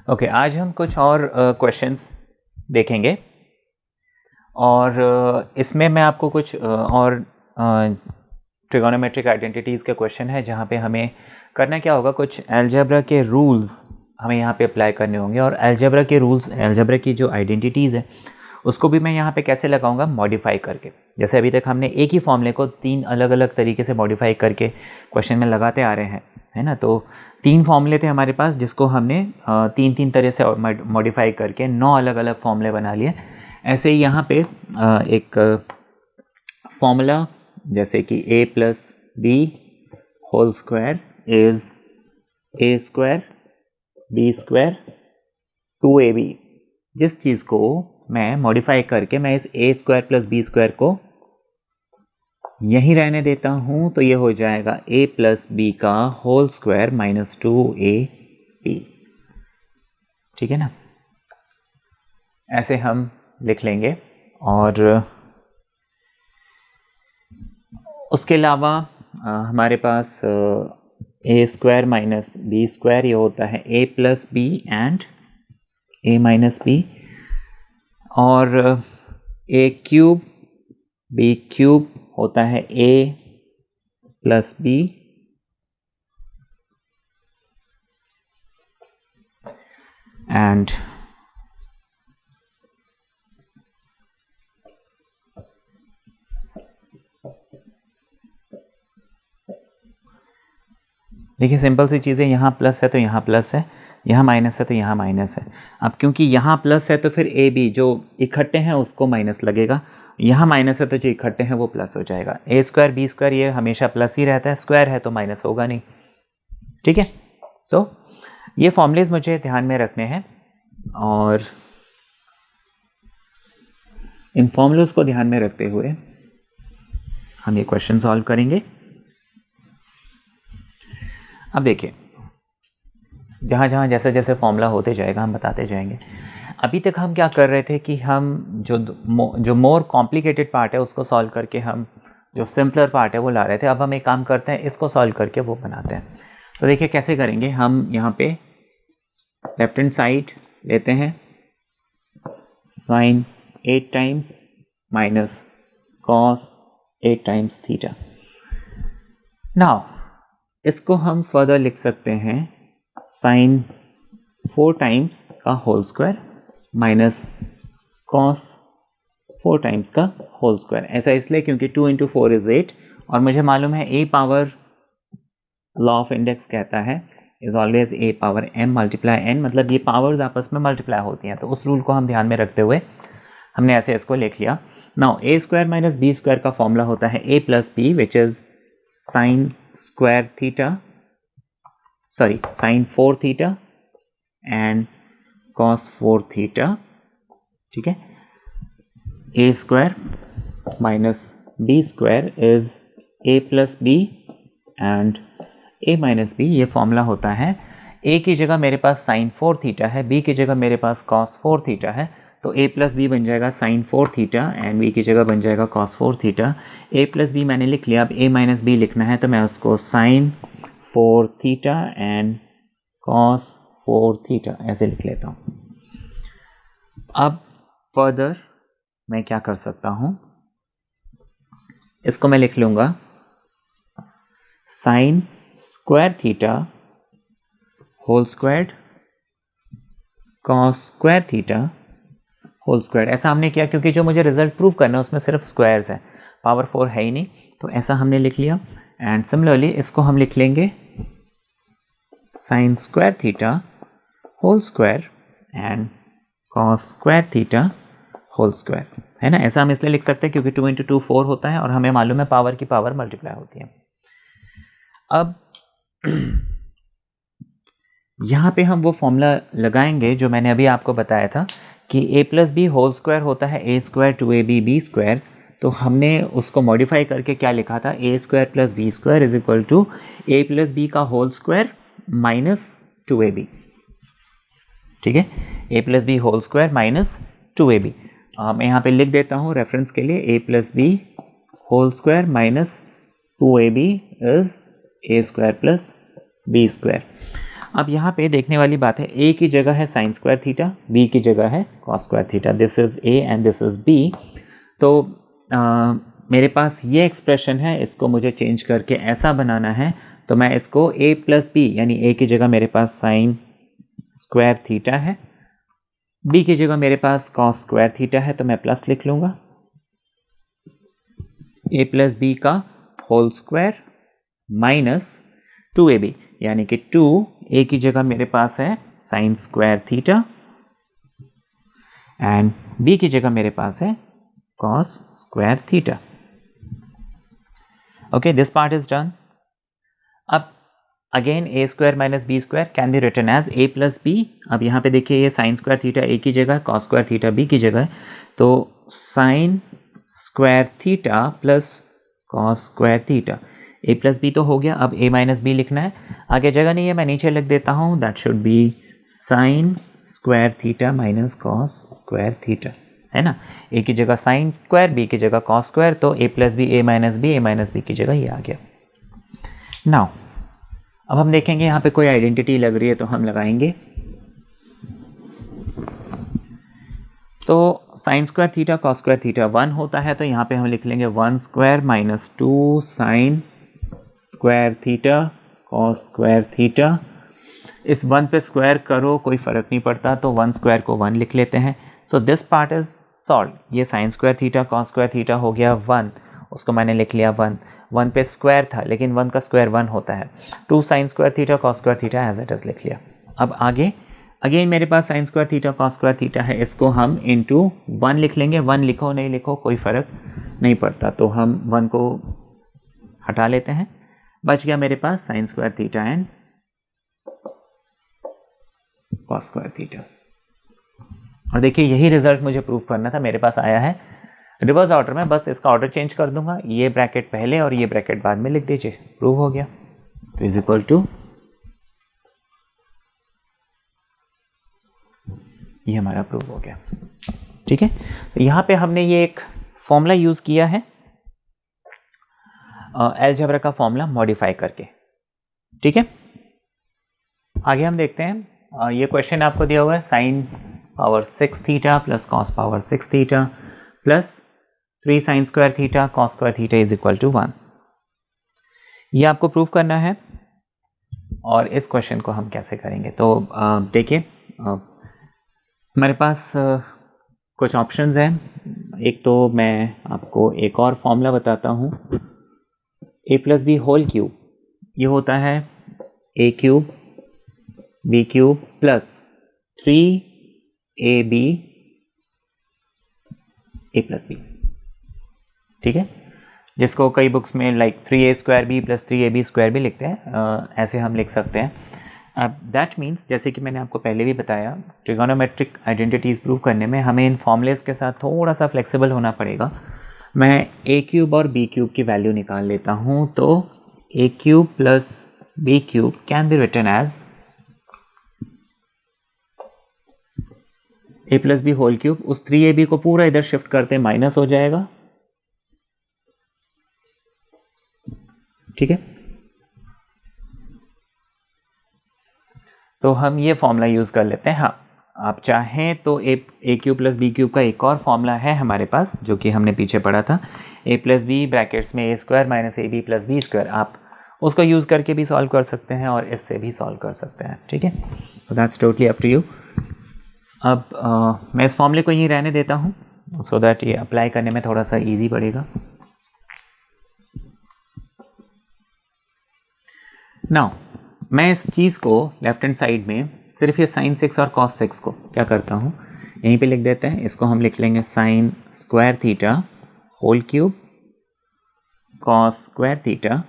Okay, आज हम कुछ और क्वेश्चंस देखेंगे और इसमें मैं आपको कुछ और ट्रिगोनोमेट्रिक आइडेंटिटीज़ के क्वेश्चन है जहाँ पे हमें करना क्या होगा, कुछ अलजेब्रा के रूल्स हमें यहाँ पे अप्लाई करने होंगे और अलजेब्रा के रूल्स, अलजेब्रा की जो आइडेंटिटीज़ है उसको भी मैं यहाँ पे कैसे लगाऊंगा, मॉडिफाई करके। जैसे अभी तक हमने एक ही फॉर्मूले को 3 अलग अलग तरीके से मॉडिफाई करके क्वेश्चन में लगाते आ रहे हैं, है ना। तो 3 फॉर्मूले थे हमारे पास जिसको हमने 3 तरह से मॉडिफाई करके 9 अलग अलग फॉर्मूले बना लिए। ऐसे ही यहाँ पे एक फॉर्मूला जैसे कि a plus B whole square is a square b square 2ab, जिस चीज़ को मैं मॉडिफाई करके मैं इस a square plus b square को यहीं रहने देता हूँ तो ये हो जाएगा a प्लस बी का होल स्क्वायर माइनस 2ab। ठीक है ना, ऐसे हम लिख लेंगे। और उसके अलावा हमारे पास a square minus B square, ये होता है a plus B and a minus B, और a क्यूब b क्यूब होता है a प्लस बी एंड देखिए सिंपल सी चीज़ें, यहाँ प्लस है तो यहाँ प्लस है, यहाँ माइनस है तो यहाँ माइनस है। अब क्योंकि यहाँ प्लस है तो फिर ए बी जो इकट्ठे हैं उसको माइनस लगेगा, यहाँ माइनस है तो जो इकट्ठे हैं वो प्लस हो जाएगा। ए स्क्वायर बी स्क्वायर ये हमेशा प्लस ही रहता है, स्क्वायर है तो माइनस होगा नहीं। ठीक है, सो ये फॉर्मूलेज मुझे ध्यान में रखने हैं और इन फॉर्मूलेज को ध्यान में रखते हुए हम ये क्वेश्चन सॉल्व करेंगे। अब देखिए, जहाँ जहाँ जैसे जैसे फॉर्मूला होते जाएगा हम बताते जाएंगे। अभी तक हम क्या कर रहे थे कि हम जो मोर कॉम्प्लिकेटेड पार्ट है उसको सॉल्व करके हम जो सिंपलर पार्ट है वो ला रहे थे। अब हम एक काम करते हैं, इसको सॉल्व करके वो बनाते हैं। तो देखिए कैसे करेंगे, हम यहाँ पे लेफ्ट हैंड साइड लेते हैं sine 8 times minus cos 8 times theta. Now इसको हम फर्दर लिख सकते हैं साइन 4 टाइम्स का whole square minus cos 4 times का होल स्क्वायर। ऐसा इसलिए क्योंकि 2 इंटू 4 इज 8 और मुझे मालूम है a power law of index कहता है is always a power m multiply n, मतलब ये पावर्स आपस में मल्टीप्लाई होती हैं। तो उस रूल को हम ध्यान में रखते हुए हमने ऐसे इसको लिख लिया। Now a square minus b square का फॉर्मूला होता है a plus B which is sine square theta, sorry sine 4 theta and cos 4 theta. ठीक है, a square minus B square is a plus B and a minus B, ये formula होता है a की जगह मेरे पास साइन 4 थीटा है, b की जगह मेरे पास कॉस 4 थीटा है, तो a प्लस बी बन जाएगा साइन 4 थीटा एंड b की जगह बन जाएगा cos 4 theta. a plus B मैंने लिख लिया, अब a माइनस बी लिखना है तो मैं उसको sine 4 theta and cos 4 theta ऐसे लिख लेता हूँ। अब फर्दर मैं क्या कर सकता हूँ, इसको मैं लिख लूँगा sine square theta whole square cos square theta whole square. ऐसा हमने किया क्योंकि जो मुझे रिजल्ट प्रूव करना है उसमें सिर्फ स्क्वायर्स हैं, पावर 4 है ही नहीं, तो ऐसा हमने लिख लिया। एंड सिमिलरली इसको हम लिख लेंगे sine square theta whole square and cos square theta whole square, है ना। ऐसा हम इसलिए लिख सकते हैं क्योंकि 2 इंटू 2 4 होता है और हमें मालूम है पावर की पावर मल्टीप्लाई होती है। अब यहाँ पे हम वो फॉर्मूला लगाएंगे जो मैंने अभी आपको बताया था कि a plus B whole square होता है a square 2ab b square. तो हमने उसको मॉडिफाई करके क्या लिखा था, a square plus B square is equal to a plus B का होल स्क्वायर माइनस 2ab। ठीक है, a plus B whole square minus 2ab। मैं यहाँ पे लिख देता हूँ रेफरेंस के लिए, a plus B whole square minus 2ab is a square plus B square. अब यहाँ पे देखने वाली बात है, a की जगह है साइन स्क्वायर थीटा, b की जगह है cos square theta, this is a and this is b। तो मेरे पास ये एक्सप्रेशन है, इसको मुझे चेंज करके ऐसा बनाना है, तो मैं इसको a प्लस बी यानी a की जगह मेरे पास साइन स्क्वायर थीटा है, b की जगह मेरे पास कॉस स्क्वायर थीटा है, तो मैं प्लस लिख लूँगा a प्लस बी का होल स्क्वायर माइनस 2ab यानी कि 2a की जगह मेरे पास है sine square theta and b की जगह मेरे पास है cos square theta. Okay, this part is done. अब again a square minus B square can be written as a plus B. अब यहाँ पे देखिए ये साइन स्क्वायर थीटा a की जगह, cos स्क्वायर थीटा b की जगह है, तो sine square theta plus cos square theta, a plus B तो हो गया, अब a माइनस बी लिखना है, आगे जगह नहीं है, मैं नीचे लिख देता हूँ, that should be sign square theta minus cos square theta, है ना। a की जगह साइन स्क्वायर, b की जगह cos स्क्वायर, तो a plus B, a minus B की जगह ये आ गया। नाउ अब हम देखेंगे यहाँ पे कोई आइडेंटिटी लग रही है तो हम लगाएंगे। तो sine square theta cos square theta 1 होता है, तो यहाँ पे हम लिख लेंगे 1 square minus 2 sine square theta cos square theta. इस 1 पे स्क्वायर करो कोई फ़र्क नहीं पड़ता, तो 1 स्क्वायर को 1 लिख लेते हैं। So this part is solve. ये sine square theta cos square theta हो गया 1, उसको मैंने लिख लिया 1, 1 पे स्क्वायर था लेकिन 1 का स्क्वायर 1 होता है, 2 sine square theta cos square theta as it is लिख लिया। अब आगे अगेन मेरे पास sine square theta cos square theta है, इसको हम इंटू 1 लिख लेंगे। 1 लिखो नहीं लिखो कोई फ़र्क नहीं पड़ता, तो हम 1 को हटा लेते हैं, बच गया मेरे पास sine square theta and cos square theta. और देखिए यही रिजल्ट मुझे प्रूव करना था, मेरे पास आया है रिवर्स ऑर्डर में, बस इसका ऑर्डर चेंज कर दूंगा, ये ब्रैकेट पहले और ये ब्रैकेट बाद में लिख दीजिए, प्रूव हो गया। तो इज इक्वल टू ये हमारा प्रूव हो गया। ठीक है, तो यहाँ पे हमने ये एक फॉर्मूला यूज किया है अलजेब्रा का फॉर्मूला मॉडिफाई करके। ठीक है, आगे हम देखते हैं। ये क्वेश्चन आपको दिया हुआ है sine power 6 theta plus cos power 6 theta plus 3 sine square theta cos square theta is equal to 1। ये आपको प्रूव करना है और इस क्वेश्चन को हम कैसे करेंगे, तो देखिए हमारे पास कुछ ऑप्शंस हैं। एक तो मैं आपको एक और फॉर्मूला बताता हूँ, a plus B whole cube, ये होता है a cube b cube plus 3ab a plus B. ठीक है, जिसको कई बुक्स में like 3a square B plus 3ab square भी लिखते हैं, ऐसे हम लिख सकते हैं। अब दैट मीन्स जैसे कि मैंने आपको पहले भी बताया, ट्रिगोनोमेट्रिक आइडेंटिटीज़ प्रूव करने में हमें इन फॉर्मूलेस के साथ थोड़ा सा फ्लेक्सिबल होना पड़ेगा। मैं a क्यूब और b क्यूब की वैल्यू निकाल लेता हूँ, तो a cube plus b cube can be written as a plus B whole cube. उस 3ab को पूरा इधर शिफ्ट करते माइनस हो जाएगा। ठीक है, तो हम ये फॉर्मूला यूज़ कर लेते हैं। हाँ, आप चाहें तो ए क्यूब प्लस बी क्यूब का एक और फॉर्मूला है हमारे पास, जो कि हमने पीछे पढ़ा था, a प्लस बी ब्रैकेट्स में a square minus A B plus B square, आप उसको यूज़ करके भी सॉल्व कर सकते हैं और इससे भी सॉल्व कर सकते हैं। ठीक है, तो that's totally up to you. अब मैं इस फॉर्मूले को यहीं रहने देता हूँ सो दैट ये अप्लाई करने में थोड़ा सा ईजी पड़ेगा। नाउ मैं इस चीज़ को लेफ्ट हैंड साइड में सिर्फ ये साइन 6 और कॉस 6 को क्या करता हूँ, यहीं पे लिख देते हैं। इसको हम लिख लेंगे sine square theta whole cube cos square theta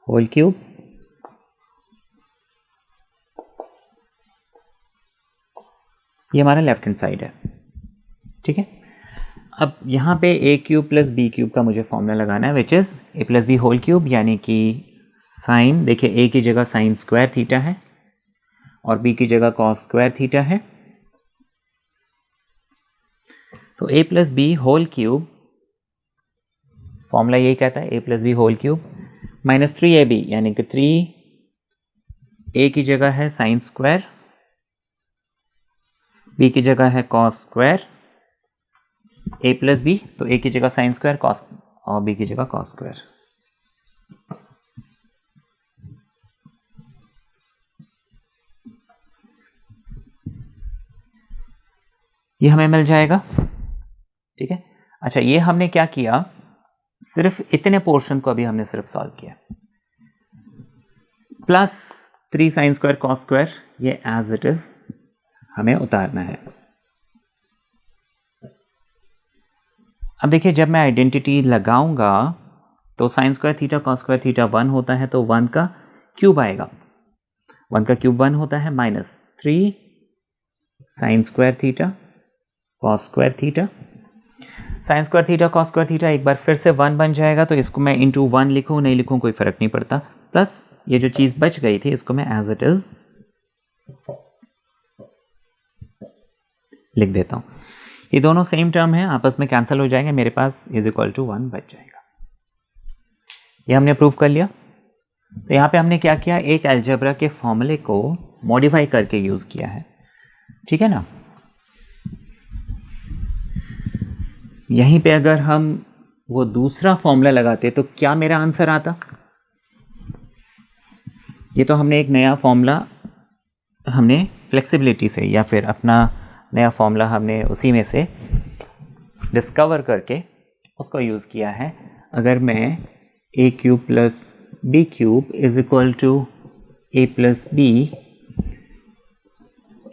whole cube ये हमारा लेफ्ट हैंड साइड है। ठीक है, अब यहाँ पे a cube plus B cube का मुझे फॉर्मूला लगाना है, which is a plus B whole cube, यानी कि साइन, देखिए a की जगह साइन स्क्वायर थीटा है और b की जगह कॉस स्क्वायर थीटा है, तो a plus B whole cube formula यही कहता है a plus B whole cube minus 3ab यानी कि 3 ए की जगह है साइन स्क्वायर, बी की जगह है कॉस स्क्वायर, ए प्लस बी, तो ए की जगह साइन स्क्वायर कॉस और बी की जगह कॉस स्क्वायर। ये हमें मिल जाएगा, ठीक है। अच्छा, ये हमने क्या किया, सिर्फ इतने पोर्शन को अभी हमने सिर्फ सॉल्व किया। Plus 3 sine square cos square, ये एज इट इज हमें उतारना है। अब देखिए, जब मैं आइडेंटिटी लगाऊंगा तो sine square theta cos square theta 1 होता है, तो 1 का क्यूब आएगा। 1 का क्यूब 1 होता है, -3 sine square theta cos square theta. Sign square theta cos square theta एक बार फिर से 1 बन जाएगा, तो इसको मैं इंटू 1 लिखूँ नहीं लिखूँ कोई फर्क नहीं पड़ता। प्लस ये जो चीज़ बच गई थी इसको मैं एज इट इज लिख देता हूँ। ये दोनों सेम टर्म है, आपस में कैंसिल हो जाएंगे, मेरे पास इज इक्वल टू 1 बच जाएगा। ये हमने प्रूव कर लिया। तो यहाँ पे हमने क्या किया, एक अलजेब्रा के फॉर्मूले को मॉडिफाई करके यूज़ किया है, ठीक है ना। यहीं पे अगर हम वो दूसरा फॉर्मूला लगाते तो क्या मेरा आंसर आता। ये तो हमने एक नया फॉर्मूला हमने फ्लेक्सिबिलिटी से या फिर अपना नया फॉर्मूला हमने उसी में से डिस्कवर करके उसको यूज़ किया है। अगर मैं A cube plus B cube is equal to A plus B,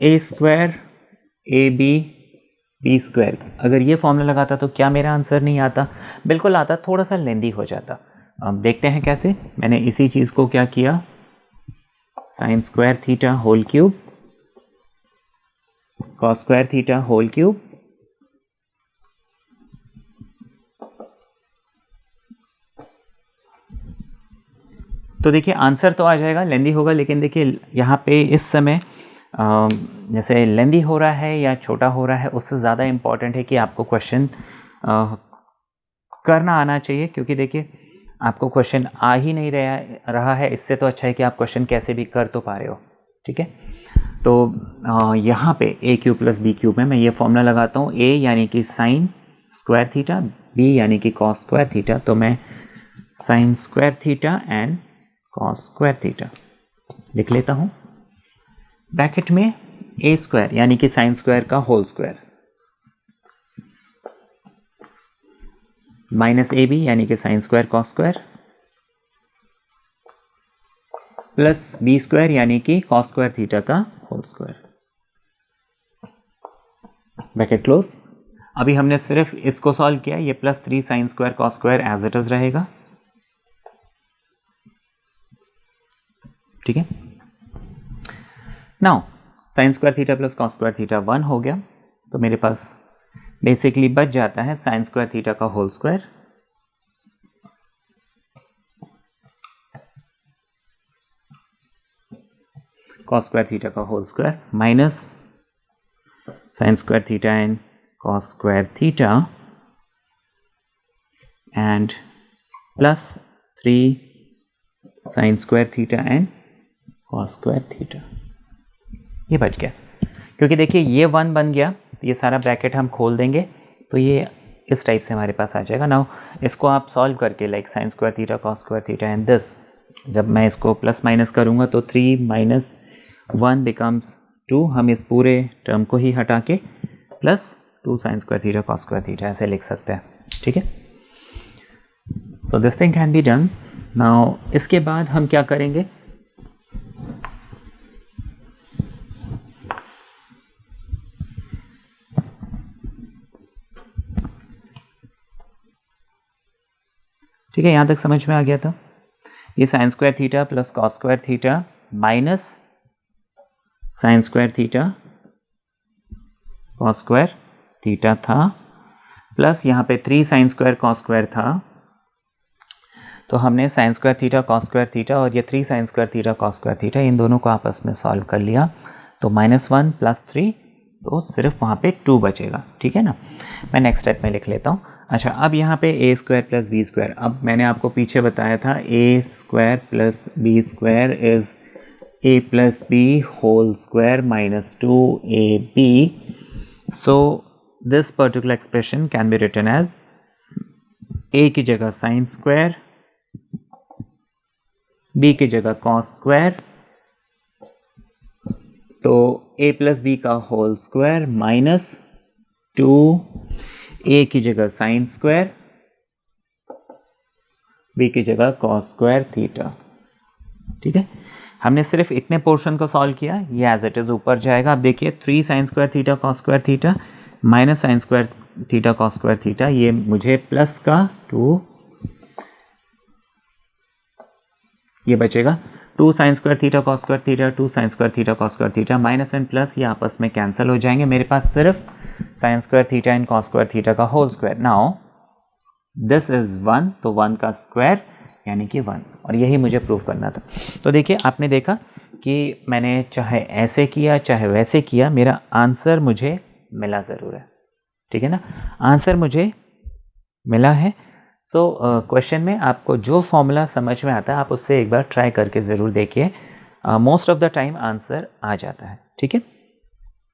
A square A B square, अगर ये फॉर्मूला लगाता तो क्या मेरा आंसर नहीं आता? बिल्कुल आता, थोड़ा सा लेंदी हो जाता। अब देखते हैं कैसे। मैंने इसी चीज़ को क्या किया, sine square theta whole cube cos square theta whole cube तो देखिए आंसर तो आ जाएगा, लेंदी होगा, लेकिन देखिए यहाँ पे इस समय जैसे लेंदी हो रहा है या छोटा हो रहा है, उससे ज़्यादा इम्पॉर्टेंट है कि आपको क्वेश्चन करना आना चाहिए। क्योंकि देखिए आपको क्वेश्चन आ ही नहीं रहा है, इससे तो अच्छा है कि आप क्वेश्चन कैसे भी कर तो पा रहे हो, ठीक है। तो यहाँ पे ए क्यूब प्लस बी क्यूब में मैं ये फॉर्मूला लगाता हूँ, ए यानी कि साइन स्क्वायर थीटा, बी यानी कि कॉस स्क्वायर थीटा, तो मैं sine square theta and cos square theta लिख लेता हूँ। ब्रैकेट में ए स्क्वायर यानी कि साइन स्क्वायर का whole square minus A B यानी कि sine square cos square plus B square यानी कि कॉस स्क्वायर थीटा का होल स्क्वायर, ब्रैकेट क्लोज। अभी हमने सिर्फ इसको सॉल्व किया, ये plus 3 sine square cos square as it is रहेगा, ठीक है। Now sine square theta plus cos square theta 1 हो गया, तो मेरे पास बेसिकली बच जाता है साइन स्क्वायर थीटा का whole square cos square theta का whole square minus sine square theta and cos square theta and plus 3 sine square theta and cos square theta. ये बच गया, क्योंकि देखिए ये 1 बन गया, तो ये सारा ब्रैकेट हम खोल देंगे तो ये इस टाइप से हमारे पास आ जाएगा। नाउ इसको आप सॉल्व करके like sign square theta cos square theta and this, जब मैं इसको प्लस माइनस करूँगा तो 3 माइनस 1 बिकम्स 2, हम इस पूरे टर्म को ही हटा के plus 2 sine square theta cos square theta ऐसे लिख सकते हैं, ठीक है। So this thing can be done. Now इसके बाद हम क्या करेंगे, ठीक है, यहाँ तक समझ में आ गया था। ये sine square theta plus cos square theta minus sine square theta cos square theta था, प्लस यहाँ पे 3 साइन स्क्वायर कॉस स्क्वायर था, तो हमने sine square theta cos square theta और ये 3 sine square theta cos square theta इन दोनों को आपस में सॉल्व कर लिया, तो -1 प्लस 3, तो सिर्फ वहाँ पे 2 बचेगा, ठीक है ना। मैं नेक्स्ट स्टेप में लिख लेता हूँ। अच्छा, अब यहाँ पे A square plus B square, अब मैंने आपको पीछे बताया था A square plus B square is a plus b whole square minus 2ab. So this particular expression can be written as a की जगह साइन स्क्वायर, b की जगह कॉस स्क्वायर, तो a प्लस बी का होल स्क्वायर माइनस 2 a की जगह sine square, b की जगह कॉस स्क्वायर थीटा। ठीक है, हमने सिर्फ इतने पोर्शन को सॉल्व किया, ये एज इट इज ऊपर जाएगा। अब देखिए 3 sine square theta cos square theta minus sine square theta cos square theta, ये मुझे प्लस का 2, ये बचेगा 2 sine square theta cos square theta, 2 sine square theta cos square theta, minus and plus ये आपस में कैंसिल हो जाएंगे। मेरे पास सिर्फ sine square theta and cos square theta का whole square. Now this is 1, तो 1 का स्क्वायर यानी कि 1, और यही मुझे प्रूव करना था। तो देखिए आपने देखा कि मैंने चाहे ऐसे किया चाहे वैसे किया, मेरा आंसर मुझे मिला ज़रूर है। ठीक है ना, आंसर मुझे मिला है। सो क्वेश्चन में आपको जो फॉर्मूला समझ में आता है आप उससे एक बार ट्राई करके ज़रूर देखिए, most of the time answer आ जाता है। ठीक है।